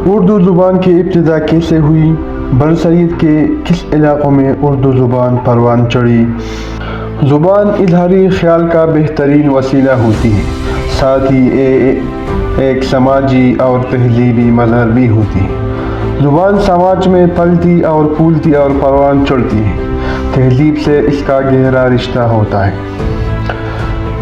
اردو زبان کی ابتدا کیسے ہوئی؟ برصغیر کے کس علاقوں میں اردو زبان پروان چڑھی؟ زبان اظہاری خیال کا بہترین وسیلہ ہوتی ہے، ساتھ ہی ایک سماجی اور تہذیبی مظہر بھی ہوتی ہے۔ زبان سماج میں پلتی اور پھولتی اور پروان چڑھتی ہے، تہذیب سے اس کا گہرا رشتہ ہوتا ہے۔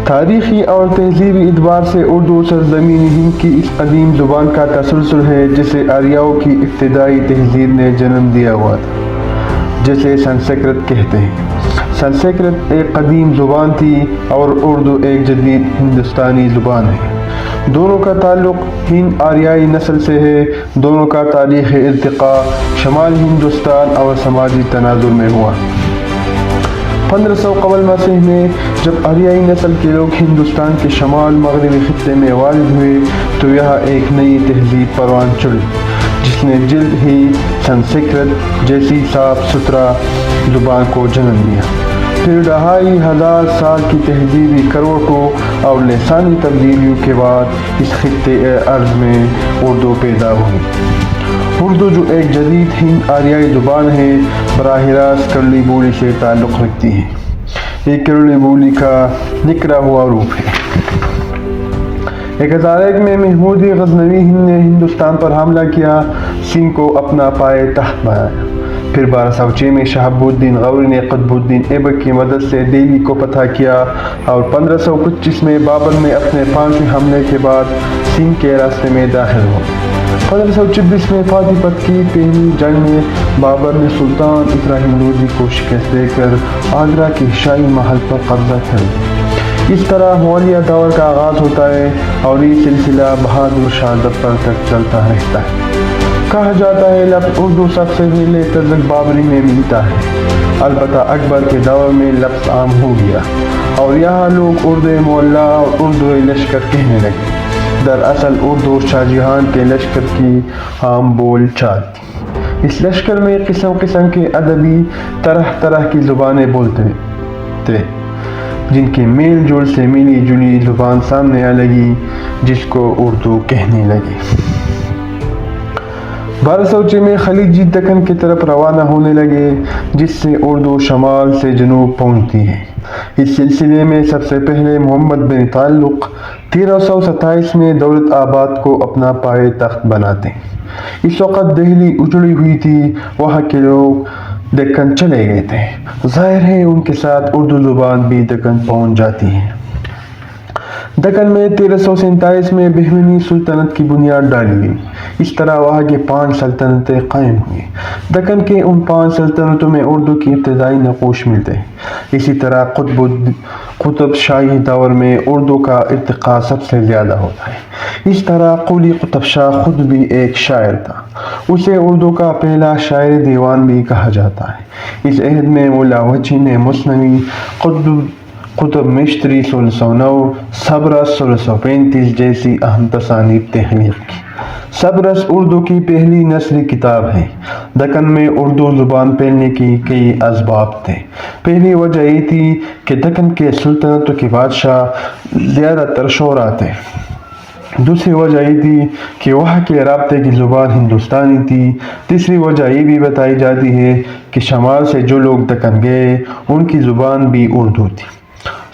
تاریخی اور تہذیبی اعتبار سے اردو سرزمین ہند کی اس قدیم زبان کا تسلسل ہے جسے آریاؤں کی ابتدائی تہذیب نے جنم دیا ہوا تھا، جسے سنسکرت کہتے ہیں۔ سنسکرت ایک قدیم زبان تھی اور اردو ایک جدید ہندوستانی زبان ہے۔ دونوں کا تعلق ہند آریائی نسل سے ہے۔ دونوں کا تاریخ ارتقاء شمالی ہندوستان اور سماجی تناظر میں ہوا۔ 1500 قبل مسیح میں جب آریائی نسل کے لوگ ہندوستان کے شمال مغربی خطے میں وارد ہوئے تو یہاں ایک نئی تہذیب پروان چڑھی جس نے جلد ہی سنسکرت جیسی صاف ستھرا زبان کو جنم دیا۔ پھر 2500 سال کی تہذیبی کروٹوں اور لسانی تبدیلیوں کے بعد اس خطے ارض میں اردو پیدا ہوئی۔ اردو جو ایک جدید ہند آریائی زبان ہے، براہ راست کرلی بولی سے تعلق رکھتی ہے۔ یہ کرلی بولی کا نکلا ہوا روپ ہے۔ 1001 میں محمود غزنوی نے ہندوستان پر حملہ کیا، سندھ کو اپنا پائے تخت بنایا۔ پھر 1206 میں شہاب الدین غوری نے قطب الدین ایبک کی مدد سے دہلی کو فتح کیا اور 1525 میں بابر نے اپنے 5ویں حملے کے بعد سندھ کے راستے میں داخل ہوئے۔ 1526 میں پانی پت کی پہلی جنگ میں بابر نے سلطان ابراہیم لودھی کو شکست دے کر آگرہ کے شاہی محل پر قبضہ کر لیا۔ اس طرح موریہ دور کا آغاز ہوتا ہے اور یہ سلسلہ بہادر شاہ ظفر تک چلتا رہتا ہے۔ کہا جاتا ہے لفظ اردو سب سے پہلے تزک بابری میں ملتا ہے، البتہ اکبر کے دور میں لفظ عام ہو گیا اور یہاں لوگ اردو مولا اور اردو لشکر کہنے لگے۔ دراصل اردو شاہ جہاں کے لشکر کی عام بول چال تھی۔ اس لشکر میں قسم قسم کے ادبی طرح طرح کی زبانیں بولتے تھے، جن کے میل جول سے ملی جلی زبان سامنے آ لگی جس کو اردو کہنے لگے۔ 1206 میں خلیجی دکن کی طرف روانہ ہونے لگے جس سے اردو شمال سے جنوب پہنچتی ہے۔ اس سلسلے میں سب سے پہلے محمد بن تعلق 1327 میں دولت آباد کو اپنا پائے تخت بناتے ہیں۔ اس وقت دہلی اجڑی ہوئی تھی، وہاں کے لوگ دکن چلے گئے تھے، ظاہر ہے ان کے ساتھ اردو زبان بھی دکن پہنچ جاتی ہے۔ دکن میں 1347 میں بہمنی سلطنت کی بنیاد ڈالی گئی۔ اس طرح وہاں کی 5 سلطنتیں قائم ہوئی۔ دکن کے ان 5 سلطنتوں میں اردو کی ابتدائی نقوش ملتے ہیں۔ اسی طرح قطب شاہی دور میں اردو کا ارتقاء سب سے زیادہ ہوتا ہے۔ اس طرح قلی قطب شاہ خود بھی ایک شاعر تھا، اسے اردو کا پہلا شاعر دیوان بھی کہا جاتا ہے۔ اس عہد میں مولا وجی نے مثنوی، قطب مشتری 1609، سبرس 1635 جیسی اہم تصانیف تخلیق کی۔ سبرس اردو کی پہلی نثری کتاب ہے۔ دکن میں اردو زبان پھیلنے کی کئی اسباب تھے۔ پہلی وجہ یہ تھی کہ دکن کے سلطنتوں کے بادشاہ زیادہ تر شعراء تھے۔ دوسری وجہ یہ تھی کہ وہاں کے رابطے کی زبان ہندوستانی تھی۔ تیسری وجہ یہ بھی بتائی جاتی ہے کہ شمال سے جو لوگ دکن گئے ان کی زبان بھی اردو تھی۔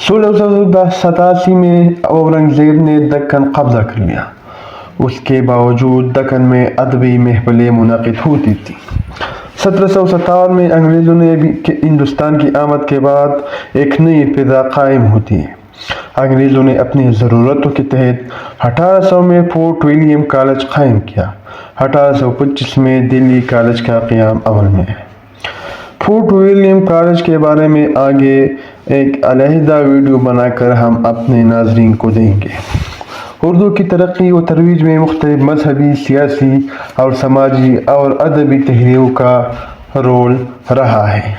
1687 میں اورنگزیب نے دکن قبضہ کر لیا۔ اس کے باوجود دکن میں ادبی محفلیں منعقد ہوتی تھیں۔ 1757 میں انگریزوں نے ہندوستان کی آمد کے بعد ایک نئی فضا قائم ہوتی ہے۔ انگریزوں نے اپنی ضرورتوں کے تحت 1800 میں فورٹ ولیم کالج قائم کیا۔ 1825 میں دلی کالج کا قیام عمل میں ہے۔ فورٹ ولیم کالج کے بارے میں آگے ایک علیحدہ ویڈیو بنا کر ہم اپنے ناظرین کو دیں گے۔ اردو کی ترقی و ترویج میں مختلف مذہبی، سیاسی اور سماجی اور ادبی تحریکوں کا رول رہا ہے۔